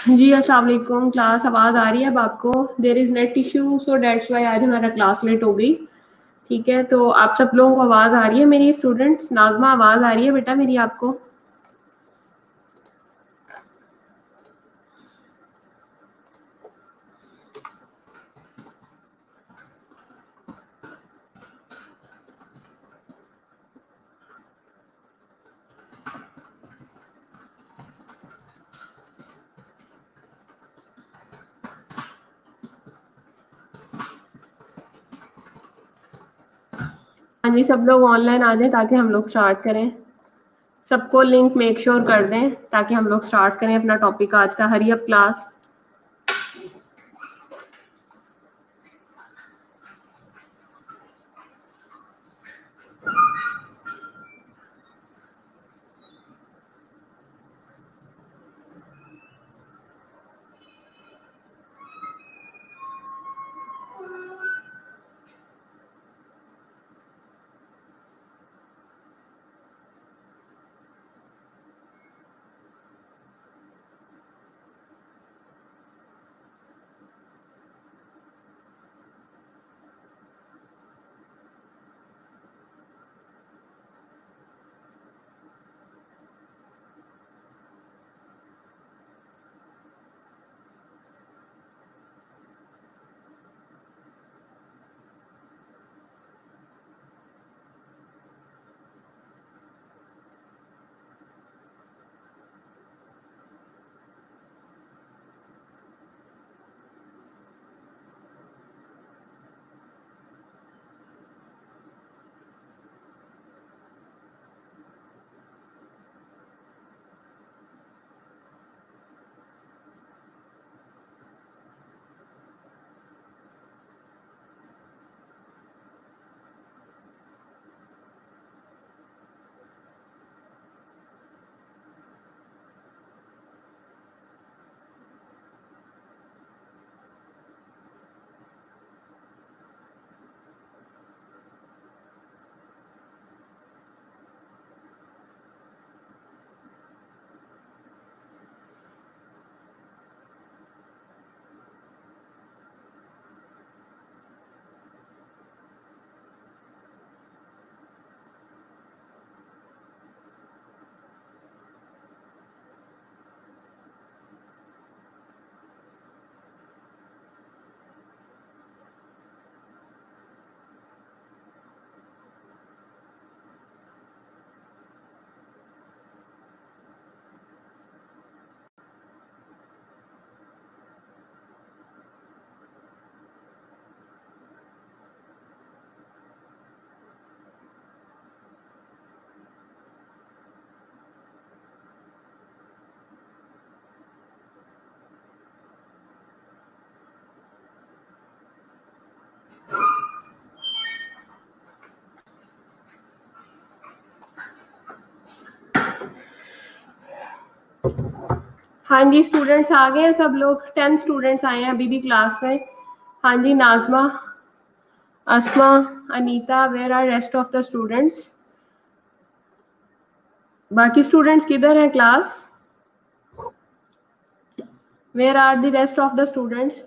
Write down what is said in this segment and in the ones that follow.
जी अस्सलाम वालेकुम। क्लास आवाज़ आ रही है अब आपको? There is net issue so that's why आज हमारा क्लास लेट हो गई। ठीक है, तो आप सब लोगों को आवाज़ आ रही है मेरी? स्टूडेंट्स, नाज़मा आवाज़ आ रही है बेटा मेरी आपको? हाँ जी, सब लोग ऑनलाइन आ जाएँ ताकि हम लोग स्टार्ट करें। सबको लिंक मेक श्योर कर दें ताकि हम लोग स्टार्ट करें अपना टॉपिक आज का। Hurry up class. हाँ जी, स्टूडेंट्स आ गए हैं सब लोग। 10 स्टूडेंट्स आए हैं अभी भी क्लास में। हाँ जी, Nazma, Asma, Anita, where are rest of the students? बाकी स्टूडेंट्स किधर हैं class? Where are the rest of the students?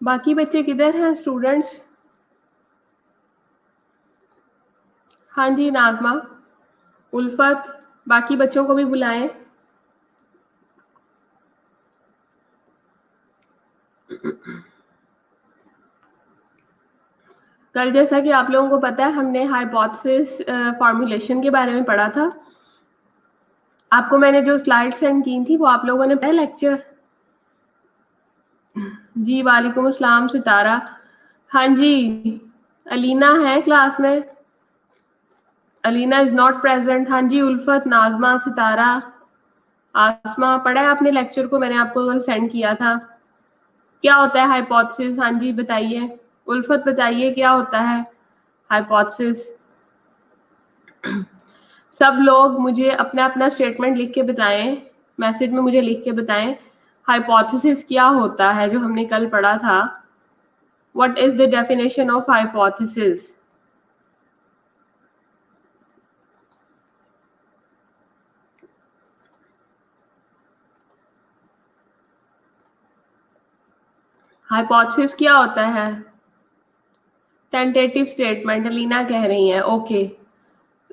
बाकी बच्चे किधर हैं स्टूडेंट्स? हाँ जी, नाज़मा, उल्फत, बाकी बच्चों को भी बुलाएं। कल जैसा कि आप लोगों को पता है हमने हाइपोथेसिस फॉर्मूलेशन के बारे में पढ़ा था। आपको मैंने जो स्लाइड सेंड की थी वो आप लोगों ने पढ़ा लेक्चर? जी वालेकुम अस्सलाम सितारा। हाँ जी, अलीना है क्लास में? Alina is not present. हाँ जी, उल्फत, नाज़मा, सितारा, आसमा, पढ़ा है आपने लेक्चर को? मैंने आपको सेंड किया था। क्या होता है हाइपोथेसिस? हाँ जी बताइए। उल्फत बताइए क्या होता है हाइपोथेसिस? सब लोग मुझे अपना अपना स्टेटमेंट लिख के बताएं, मैसेज में मुझे लिख के बताएं हाइपोथेसिस क्या होता है, जो हमने कल पढ़ा था. What is the definition of hypothesis? Hypothesis क्या होता है? Tentative statement. अलीना कह रही है. Okay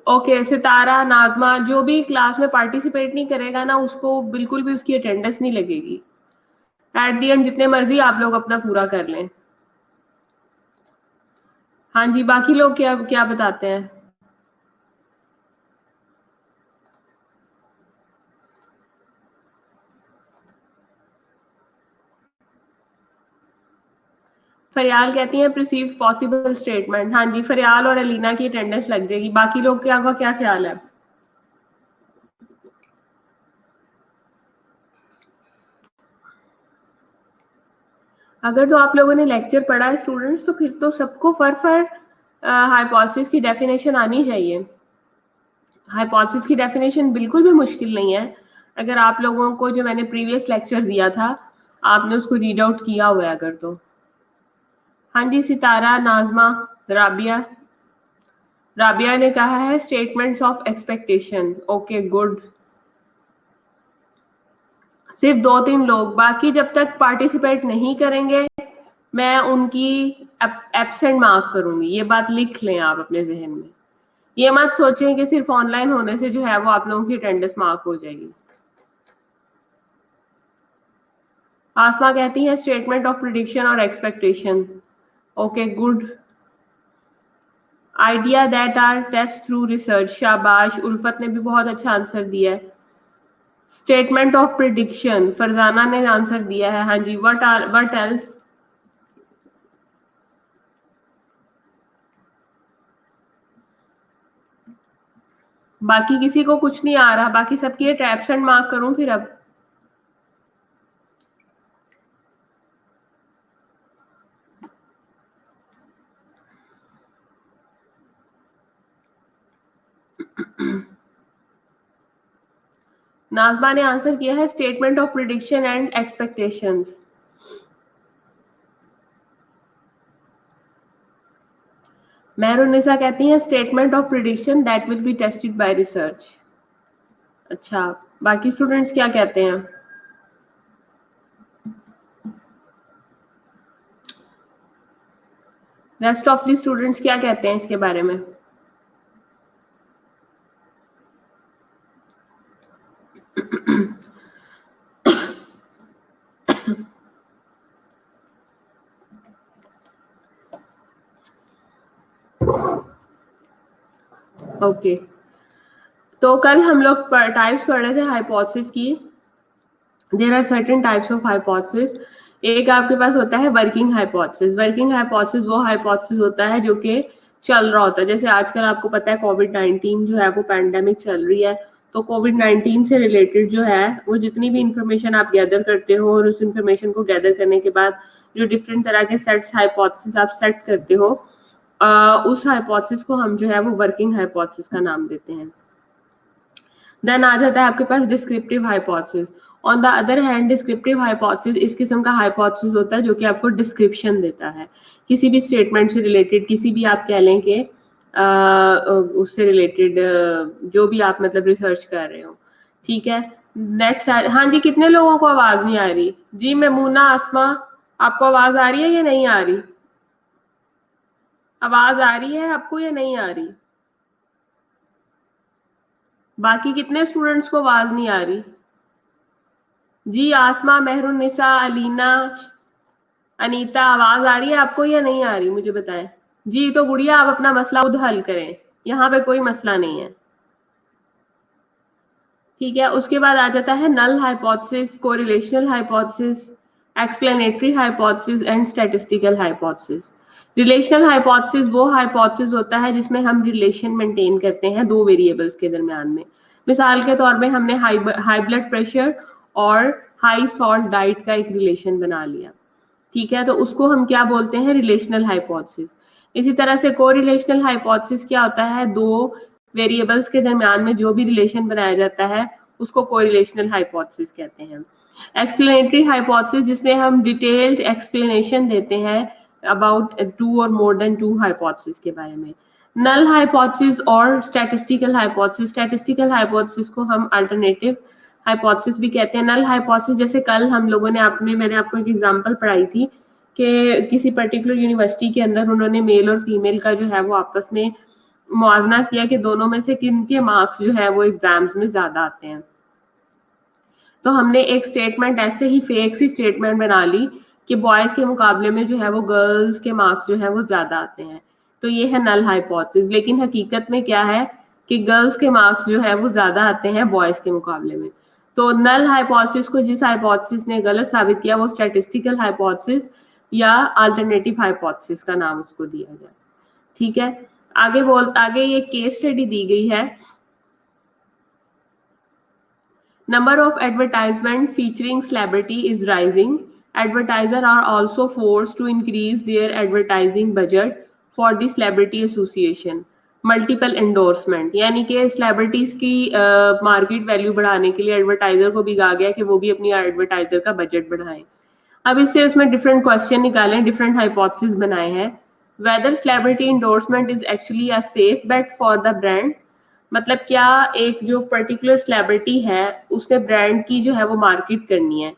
okay. सितारा, नाजमा, जो भी क्लास में पार्टिसिपेट नहीं करेगा ना, उसको बिल्कुल भी उसकी अटेंडेंस नहीं लगेगी. एट दी एंड जितने मर्जी आप लोग अपना पूरा कर लें. हाँ जी, बाकी लोग क्या क्या बताते हैं? फरियाल कहती हैं परसीव्ड पॉसिबल स्टेटमेंट. हाँ जी, फरियाल और अलीना की अटेंडेंस लग जाएगी. बाकी लोग क्या का क्या ख्याल है? अगर तो आप लोगों ने लेक्चर पढ़ा है स्टूडेंट्स, तो फिर तो सबको फर हाइपोथेसिस की डेफिनेशन आनी चाहिए. हाइपोथेसिस की डेफिनेशन बिल्कुल भी मुश्किल नहीं है. अगर आप लोगों को जो मैंने प्रीवियस लेक्चर दिया था, आपने उसको रीड आउट किया हुआ है अगर तो. हाँ जी, सितारा, नाजमा, राबिया. राबिया ने कहा है statements of expectation. Okay, good. सिर्फ 2-3 लोग. बाकी जब तक पार्टिसिपेट नहीं करेंगे, मैं उनकी एब्सेंट मार्क करूंगी. ये बात लिख लें आप अपने जहन में. ये मत सोचें कि सिर्फ ऑनलाइन होने से जो है वो आप लोगों की अटेंडेंस मार्क हो जाएगी. आसमा कहती है स्टेटमेंट ऑफ प्रिडिक्शन और expectation. Okay, good. Idea that are test through research. शाबाश. उल्फत ने भी बहुत अच्छा आंसर दिया है. स्टेटमेंट ऑफ प्रिडिक्शन, फरजाना ने आंसर दिया है. हाँ जी. What else? बाकी किसी को कुछ नहीं आ रहा? बाकी सबकी एब्सेंट मार्क करूं फिर अब? नाजमा ने आंसर किया है statement of prediction and expectations. Mehrunnisa कहती है statement of prediction that will be tested by research. अच्छा, बाकी स्टूडेंट्स क्या कहते हैं? रेस्ट ऑफ द स्टूडेंट्स क्या कहते हैं इसके बारे में? ओके. तो कल हम लोग टाइप्स पढ़ रहे थे हाइपोथेसिस की. There are certain types of hypothesis. एक आपके पास होता है वर्किंग हाइपोथेसिस. वर्किंग हाइपोथेसिस वो हाइपोथेसिस होता है जो कि चल रहा होता है. जैसे आजकल आपको पता है कोविड-19 जो है वो पैंडेमिक चल रही है. तो कोविड-19 से रिलेटेड जो है वो जितनी भी इंफॉर्मेशन आप गैदर करते हो, और उस इंफॉर्मेशन को गैदर करने के बाद जो डिफरेंट तरह के सेट्स हाइपोथेसिस आप सेट करते हो, उस हाइपोथेसिस को हम जो है वो वर्किंग हाइपोथेसिस का नाम देते हैं. देन आ जाता है आपके पास descriptive hypothesis. On the other hand, descriptive hypothesis इस किस्म का हाइपोथेसिस होता है जो कि आपको डिस्क्रिप्शन देता है किसी भी स्टेटमेंट से रिलेटेड, किसी भी आप कह लें कि उससे रिलेटेड जो भी आप मतलब रिसर्च कर रहे हो. ठीक है. नेक्स्ट. हाँ जी, कितने लोगों को आवाज नहीं आ रही? जी मेमूना, आसमा, आपको आवाज आ रही है या नहीं आ रही? आवाज आ रही है आपको या नहीं आ रही? बाकी कितने स्टूडेंट्स को आवाज नहीं आ रही? जी आसमा, मेहरुन्निसा, अलीना, अनीता, आवाज आ रही है आपको या नहीं आ रही? मुझे बताएं. जी तो गुड़िया, आप अपना मसला खुद हल करें, यहाँ पे कोई मसला नहीं है. ठीक है. उसके बाद आ जाता है null hypothesis, correlational hypothesis, explanatory hypothesis and statistical hypothesis. Relational hypothesis वो हाइपोथेसिस होता है जिसमें हम रिलेशन मेंटेन करते हैं दो वेरिएबल्स के दरमियान में. मिसाल के तौर पे हमने हाई ब्लड प्रेशर और हाई सॉल्ट डाइट का एक रिलेशन बना लिया. ठीक है. तो उसको हम क्या बोलते हैं? Relational hypothesis. इसी तरह से कोरिलेशनल हाइपोथेसिस क्या होता है? दो वेरिएबल्स के दरमियान में जो भी रिलेशन बनाया जाता है उसको कोरिलेशनल हाइपोथेसिस कहते हैं। एक्सप्लेनेटरी हाइपोथेसिस, जिसमें हम डिटेल्ड एक्सप्लेनेशन देते हैं अबाउट 2 और मोर देन 2 हाइपोथेसिस के बारे में। नल हाइपोथेसिस और स्टैटिस्टिकल हाइपोथेसिस। स्टैटिस्टिकल हाइपोथेसिस को हम अल्टरनेटिव हाइपोथेसिस भी कहते हैं। नल हाइपोथेसिस, जैसे कल हम लोगों ने मैंने आपको एक एग्जांपल पढ़ाई थी कि किसी पर्टिकुलर यूनिवर्सिटी के अंदर उन्होंने मेल और फीमेल का जो है वो आपस में मुआवजा किया कि दोनों में से किन के मार्क्स जो है वो एग्जाम्स में ज्यादा आते हैं। तो हमने एक स्टेटमेंट ऐसे ही फेक सी स्टेटमेंट बना ली कि बॉयज के मुकाबले में जो है वो गर्ल्स के मार्क्स जो है वो ज्यादा आते हैं। तो ये है नल हाइपोथेसिस। लेकिन हकीकत में क्या है कि गर्ल्स के मार्क्स जो है वो ज्यादा आते हैं बॉयज के मुकाबले में। तो नल हाइपोथेसिस को जिस हाइपोथेसिस ने गलत साबित किया वो स्टैटिस्टिकल हाइपोथेसिस या अल्टरनेटिव हाइपोथेसिस का नाम उसको दिया गया। ठीक है, आगे ये केस स्टडी दी गई है। Number of advertisement featuring celebrity is rising. Advertisers are also forced to increase their advertising budget for the celebrity association. Multiple endorsement, यानी कि celebrities की मार्केट वैल्यू बढ़ाने के लिए एडवर्टाइजर को भी कहा गया कि वो भी अपनी एडवर्टाइजर का बजट बढ़ाएं। अब इससे उसमें डिफरेंट क्वेश्चन निकालें, डिफरेंट हाइपोथेसिस बनाए हैं। Whether celebrity endorsement is actually a safe bet for the brand, मतलब क्या एक जो पर्टिकुलर सेलिब्रिटी है उसने ब्रांड की जो है वो मार्केट करनी है,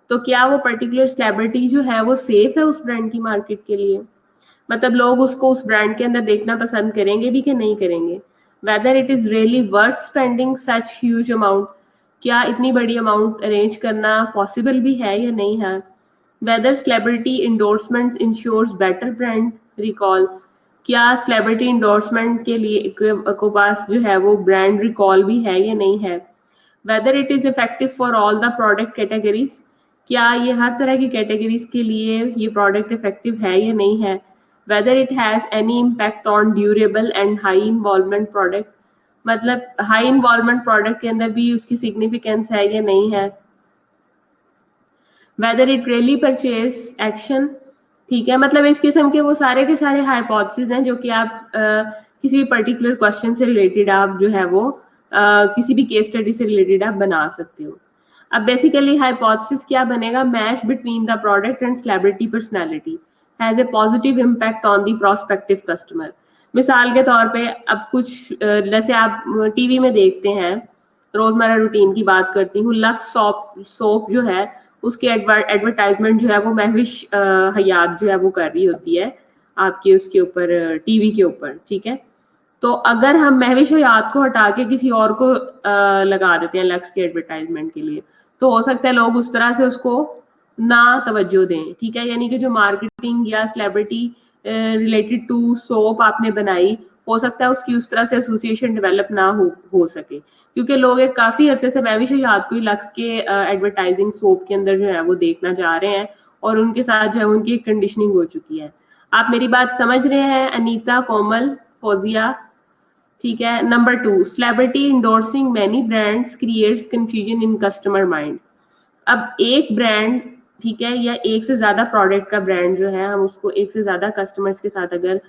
तो क्या वो पर्टिकुलर सेलिब्रिटी जो है वो सेफ है उस ब्रांड की मार्केट के लिए? मतलब लोग उसको उस ब्रांड के अंदर देखना पसंद करेंगे भी कि नहीं करेंगे? Whether it is really worth spending such huge amount, क्या इतनी बड़ी अमाउंट अरेंज करना पॉसिबल भी है या नहीं है? Whether celebrity endorsements insures better brand recall, क्या सेलिब्रिटी इंडोर्समेंट के लिए को पास जो है वो ब्रांड रिकॉल भी है या नहीं है? Whether it is effective for all the product categories, क्या ये हर तरह की कैटेगरीज के लिए ये प्रोडक्ट इफेक्टिव है या नहीं है? Whether it has any impact on durable and high involvement product, मतलब हाई इन्वॉल्वमेंट प्रोडक्ट के अंदर भी उसकी सिग्निफिकेंस है या नहीं है? Whether it really purchase action, ठीक है, मतलब इस किस्म के वो सारे के सारे हाइपोथेसिस हैं जो कि आप किसी भी पर्टिकुलर क्वेश्चन से रिलेटेड आप जो है वो किसी भी केस स्टडी से रिलेटेड आप बना सकते हो। अब बेसिकली हाइपोथेसिस क्या बनेगा? Match between the product and celebrity personality has a positive impact on the prospective customer. मिसाल के तौर पे अब कुछ जैसे आप टीवी में देखते हैं, रोजमर्रा रूटीन की बात करती हूँ, लक्स सोप जो है उसकी एडवर्टाइजमेंट जो है वो महविश हयात जो है वो कर रही होती है आपके उसके ऊपर टीवी के ऊपर, ठीक है। तो अगर हम महविश हयात को हटा के किसी और को लगा देते हैं लक्स के एडवर्टाइजमेंट के लिए, तो हो सकता है लोग उस तरह से उसको ना तवज्जो दें, ठीक है। यानी कि जो मार्केटिंग या सेलिब्रिटी रिलेटेड टू सोप आपने बनाई, हो सकता है उसकी उस तरह से एसोसिएशन डेवलप ना हो सके, क्योंकि लोग एक काफी अरसे से महविश हयात को ही लक्स के एडवर्टाइजिंग सोप के अंदर जो है वो देखना चाह रहे हैं और उनके साथ जो है उनकी एक कंडीशनिंग हो चुकी है। आप मेरी बात समझ रहे हैं अनीता, कोमल, फौजिया, ठीक है। Number 2, celebrity endorsing many brands creates confusion in customer mind. अब एक ब्रांड, ठीक है, या एक से ज्यादा प्रोडक्ट का ब्रांड जो है, हम उसको एक से ज्यादा कस्टमर्स के साथ अगर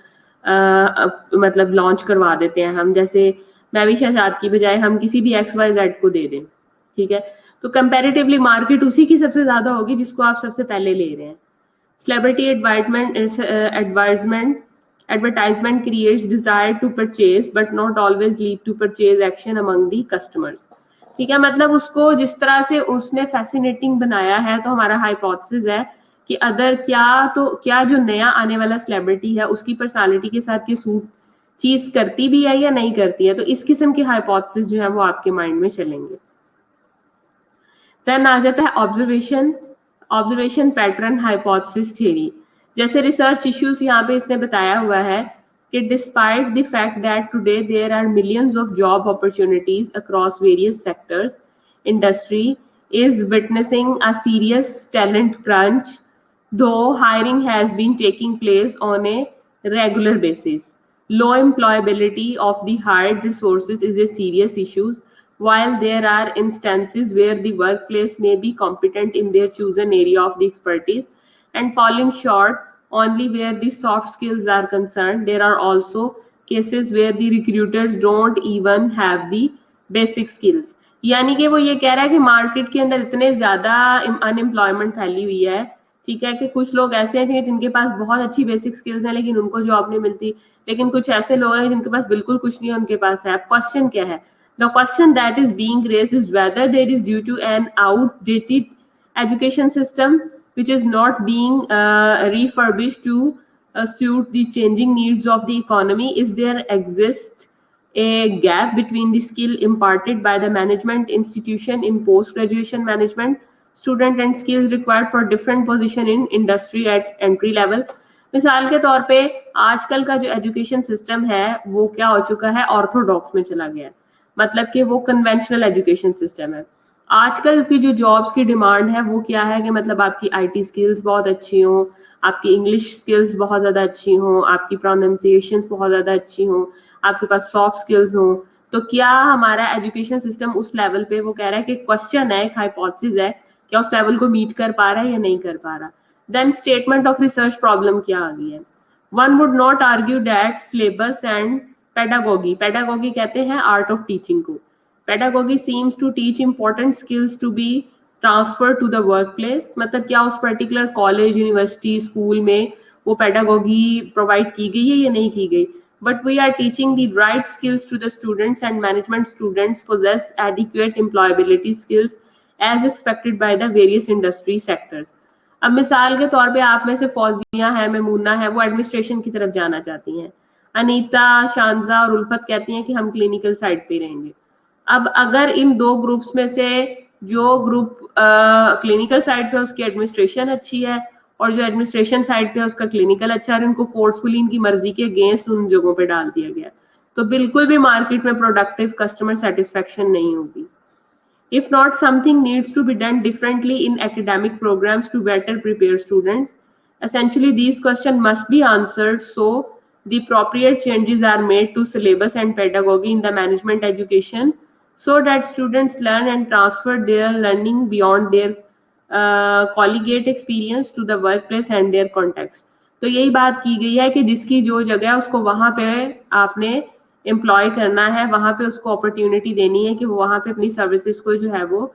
मतलब लॉन्च करवा देते हैं, हम जैसे महविश हयात की बजाय हम किसी भी XYZ को दे दें, ठीक है, तो कंपैरेटिवली मार्केट उसी की सबसे ज्यादा होगी जिसको आप सबसे पहले ले रहे हैं। Celebrity advertisement creates desire to purchase but not always lead to purchase action among the customers, ठीक है। मतलब उसको जिस तरह से उसने फैसिनेटिंग बनाया है, तो हमारा हाइपोथेसिस है कि अदर क्या जो नया आने वाला सेलिब्रिटी है उसकी पर्सनालिटी के साथ ये सूट चीज करती भी है या नहीं करती है। तो इस किस्म के हाइपोथेसिस जो है वो आपके माइंड में चलेंगे। देन आ जाता है ऑब्जर्वेशन पैटर्न हाइपोथेसिस थ्योरी। जैसे रिसर्च इश्यूज यहाँ पे इसने बताया हुआ है कि despite the fact that today there are millions of job opportunities across various sectors, industry is witnessing a serious talent crunch, though hiring has been taking place on a regular basis. Low employability of the hired resources is a serious issue, while there are instances where the workplace may be competent in their chosen area of the expertise and falling short only where the soft skills are concerned. There are also cases where the recruiters don't even have the basic skills. यानी कि वो ये कह रहा है कि market के अंदर इतने ज्यादा अनएम्प्लॉयमेंट फैली हुई है, ठीक है, कि कुछ लोग ऐसे हैं जिनके पास बहुत अच्छी बेसिक स्किल्स हैं लेकिन उनको जॉब नहीं मिलती, लेकिन कुछ ऐसे लोग हैं जिनके पास बिल्कुल कुछ नहीं है, उनके पास है। अब क्वेश्चन क्या है? The question that is being raised is whether there is due to an outdated education system which is not being refurbished to suit the changing needs of the economy. Is there exist a gap between the skill imparted by the management institution in post graduation management student and skills required for different position in industry at entry level? मिसाल के तौर पे आजकल का जो education system है वो क्या हो चुका है, ऑर्थोडॉक्स में चला गया है, मतलब कि वो कन्वेंशनल एजुकेशन सिस्टम है। आजकल की जो जॉब्स की डिमांड है वो क्या है कि मतलब आपकी आईटी स्किल्स बहुत अच्छी हो, आपकी इंग्लिश स्किल्स बहुत ज्यादा अच्छी हो, आपकी प्रोनाउंसिएशंस बहुत ज्यादा अच्छी हो, आपके पास सॉफ्ट स्किल्स हो। तो क्या हमारा एजुकेशन सिस्टम उस लेवल पे, वो कह रहा है कि क्वेश्चन है, एक हाइपोथेसिस है, क्या उस लेवल को मीट कर पा रहा है या नहीं कर पा रहा? Then statement of research problem क्या आ गई है? One would not argue that syllabus and pedagogy, pedagogy कहते हैं आर्ट ऑफ टीचिंग को, pedagogy seems to teach important skills to be transferred to the workplace। मतलब क्या उस पर्टिकुलर कॉलेज, यूनिवर्सिटी, स्कूल में वो pedagogy प्रोवाइड की गई है या नहीं की गई? But we are teaching the right skills to the students and management students possess adequate employability skills as expected by the various industry sectors। अब मिसाल के तौर पे आप में से फौजिया है, मेमूना है, वो एडमिनिस्ट्रेशन की तरफ जाना चाहती हैं, अनीता, शानजा और उल्फत कहती हैं कि हम क्लिनिकल साइड पे रहेंगे। अब अगर इन दो ग्रुप्स में से जो ग्रुप क्लिनिकल साइड पे उसकी एडमिनिस्ट्रेशन अच्छी है और जो एडमिनिस्ट्रेशन साइड पे उसका क्लिनिकल अच्छा है, उनको फोर्सफुली इनकी मर्जी के अगेंस्ट उन जगहों पे डाल दिया गया, तो बिल्कुल भी मार्केट में प्रोडक्टिव कस्टमर सेटिस्फेक्शन नहीं होगी। If not, something needs to be done differently in academic programs to better prepare students. Essentially, these questions must be answered so the appropriate changes are made to syllabus and pedagogy in the management education so that students learn and transfer their learning beyond their collegiate experience to the workplace and their context। तो यही बात की गई है कि जिसकी जो जगह है उसको वहां पे आपने एम्प्लॉय करना है, वहां पे उसको अपॉर्चुनिटी देनी है कि वो वहां पे अपनी सर्विसेज को जो है वो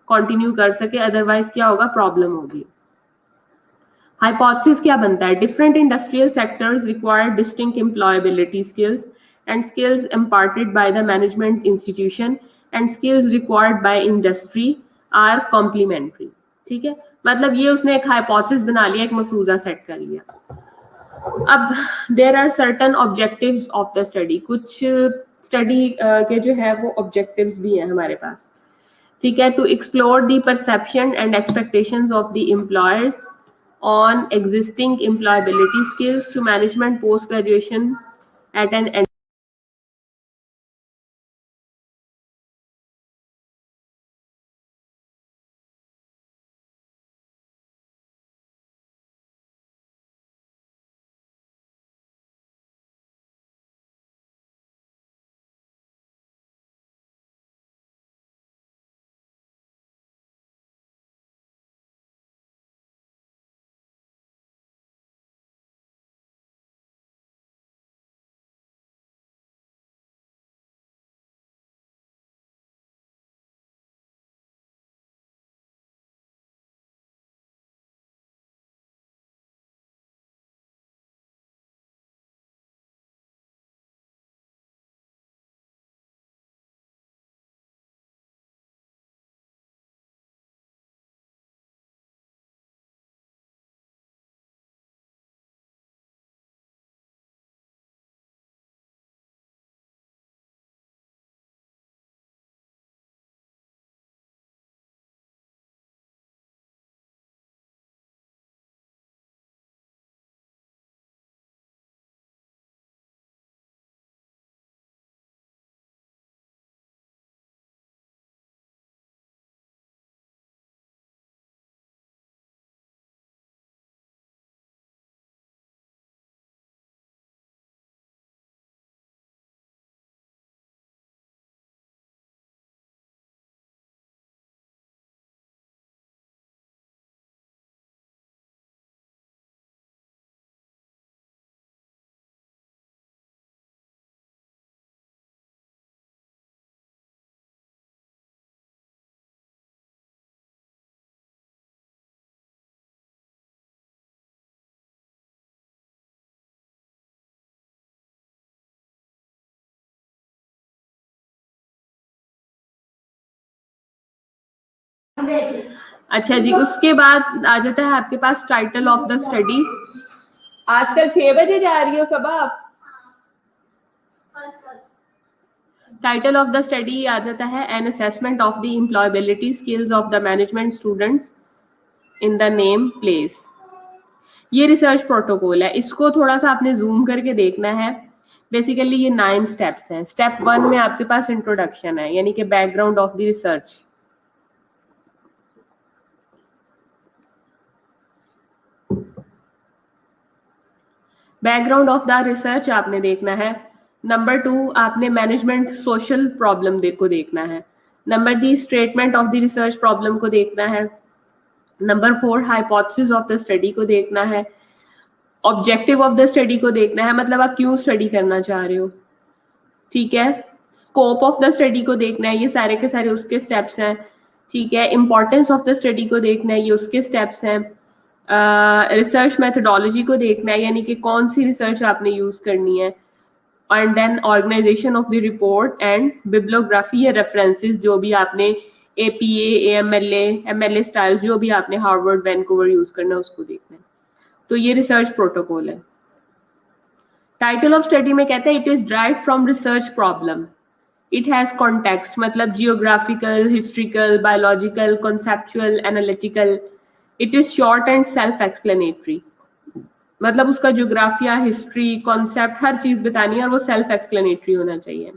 कंटिन्यू कर सके, अदरवाइज क्या होगा, प्रॉब्लम होगी। हाइपोथेसिस क्या बनता है? Different industrial sectors require distinct employability skills and skills imparted by the management institution and skills required by industry are complementary. ठीक है, मतलब ये उसने एक हाइपोथेसिस बना लिया, एक मफरूजा सेट कर लिया। अब there are certain objectives of the study, कुछ स्टडी के जो है वो ऑब्जेक्टिव्स भी हैं हमारे पास। ठीक है, to explore the perception and expectations of the employers on existing employability skills to management post graduation at an अच्छा जी, उसके बाद आ जाता है आपके पास टाइटल ऑफ द स्टडी। आजकल 6 बजे जा रही हो सब आप? टाइटल ऑफ द स्टडी आ जाता है an assessment of the employability skills of the management students in the name place. ये रिसर्च प्रोटोकॉल है, इसको थोड़ा सा आपने जूम करके देखना है। बेसिकली ये 9 स्टेप्स हैं। स्टेप 1 में आपके पास इंट्रोडक्शन है, यानी कि background of the research. Background of the research आपने देखना है। नंबर 2 आपने मैनेजमेंट सोशल प्रॉब्लम को देखना है। Number 3 statement of the research problem को देखना है। Number 4 hypothesis of the study को देखना है। ऑब्जेक्टिव ऑफ द स्टडी को देखना है, मतलब आप क्यों स्टडी करना चाह रहे हो, ठीक है। स्कोप ऑफ द स्टडी को देखना है, ये सारे के सारे उसके स्टेप्स हैं, ठीक है। इंपॉर्टेंस ऑफ द स्टडी को देखना है, ये उसके स्टेप्स हैं। रिसर्च मेथोडोलॉजी को देखना है, यानी कि कौन सी रिसर्च आपने यूज करनी है। And then organisation of the report and bibliography या रेफरेंसेस, जो भी आपने APA, MLA स्टाइल जो भी आपने हार्वर्ड वैंकूवर यूज करना है उसको देखना है। तो ये रिसर्च प्रोटोकॉल है। टाइटल ऑफ स्टडी में कहते हैं it is derived from research problem, it has context, मतलब geographical, historical, biological, conceptual, analytical. It is short and self explanatory, मतलब उसका ज्योग्राफिया, हिस्ट्री, कॉन्सेप्ट, हर चीज बतानी है और वो सेल्फ एक्सप्लेनेटरी होना चाहिए।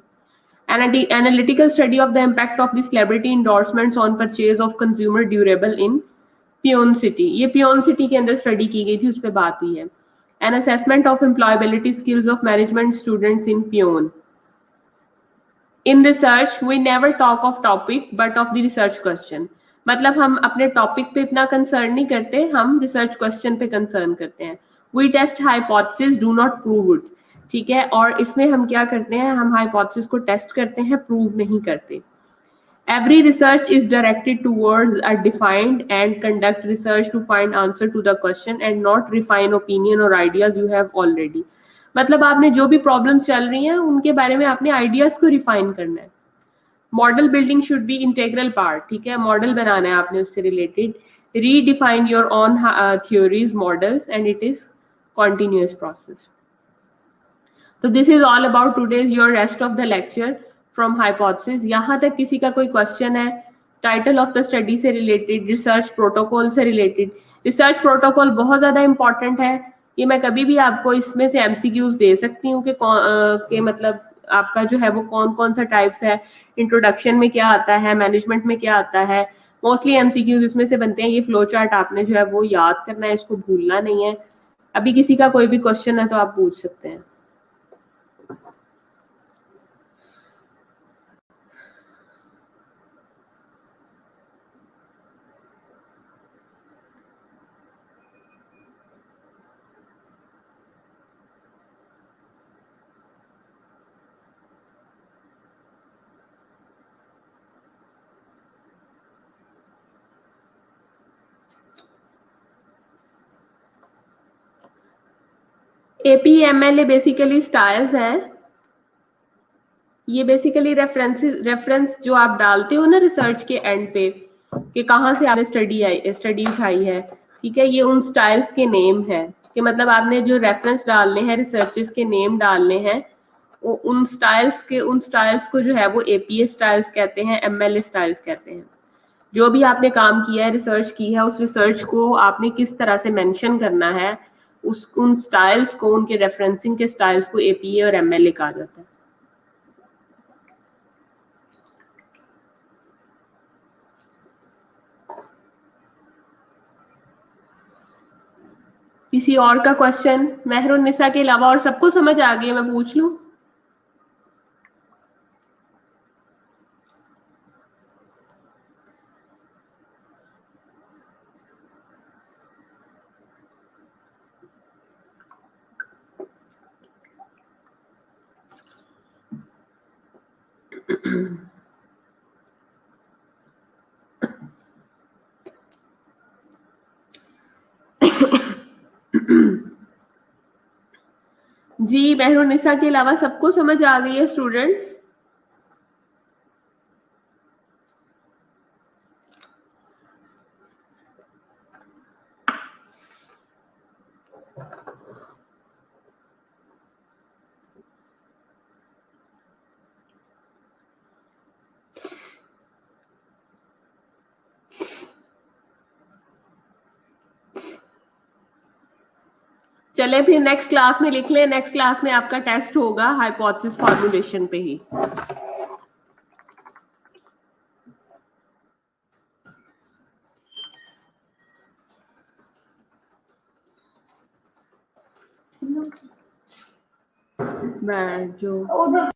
Analytical study of the impact of the celebrity endorsements on purchase of consumer durable in पियोन सिटी, ये पियोन सिटी के अंदर स्टडी की गई थी, उस पर बात हुई है। An assessment of employability skills of management students in पियोन। In research we never talk of topic but of the research question, मतलब हम अपने टॉपिक पे इतना कंसर्न नहीं करते, हम रिसर्च क्वेश्चन पे कंसर्न करते हैं। We test hypothesis, do not prove it, ठीक है। और इसमें हम क्या करते हैं, हम हाइपोथेसिस को टेस्ट करते हैं, प्रूव नहीं करते। Every research is directed towards a defined and conduct research to find answer to the question and not refine opinion or ideas you have already, मतलब आपने जो भी प्रॉब्लम्स चल रही हैं उनके बारे में आपने आइडियाज को रिफाइन करना है। Model building should be integral part, ठीक है, मॉडल बनाना है आपने उससे related. Redefine your on theories models and it is continuous process. तो this is all about today's your rest of the lecture from hypothesis. यहाँ तक किसी का कोई क्वेश्चन है टाइटल ऑफ द स्टडी से रिलेटेड, रिसर्च प्रोटोकॉल से related? Research protocol बहुत ज्यादा इंपॉर्टेंट है, ये मैं कभी भी आपको इसमें से MCQs दे सकती हूँ कि मतलब आपका जो है वो कौन कौन सा टाइप्स है, इंट्रोडक्शन में क्या आता है, मैनेजमेंट में क्या आता है। मोस्टली MCQs इसमें से बनते हैं। ये फ्लो चार्ट आपने जो है वो याद करना है, इसको भूलना नहीं है। अभी किसी का कोई भी क्वेश्चन है तो आप पूछ सकते हैं। APMLA बेसिकली स्टाइल्स हैं। ये बेसिकली रेफरेंस जो आप डालते हो ना रिसर्च के एंड पे कि कहाँ से आपने स्टडी उठाई है, ठीक है, ये उन स्टाइल्स के नेम है कि मतलब आपने जो रेफरेंस डालने हैं, रिसर्चेस के नेम डालने हैं, उन स्टाइल्स को जो है वो APA स्टाइल्स कहते हैं, MLA स्टाइल्स कहते हैं। जो भी आपने काम किया है, रिसर्च की है, उस रिसर्च को आपने किस तरह से मेंशन करना है, उन स्टाइल्स को, उनके रेफरेंसिंग के स्टाइल्स को APA और MLA कहा जाता है। किसी और का क्वेश्चन? मेहरुन्निसा के अलावा और सबको समझ आ गई? मैं पूछ लूं? जी, मेहरुन्निसा के अलावा सबको समझ आ गई है स्टूडेंट्स? चले फिर नेक्स्ट क्लास में लिख लें, नेक्स्ट क्लास में आपका टेस्ट होगा हाइपोथेसिस फॉर्मुलेशन पे ही। बैठ जो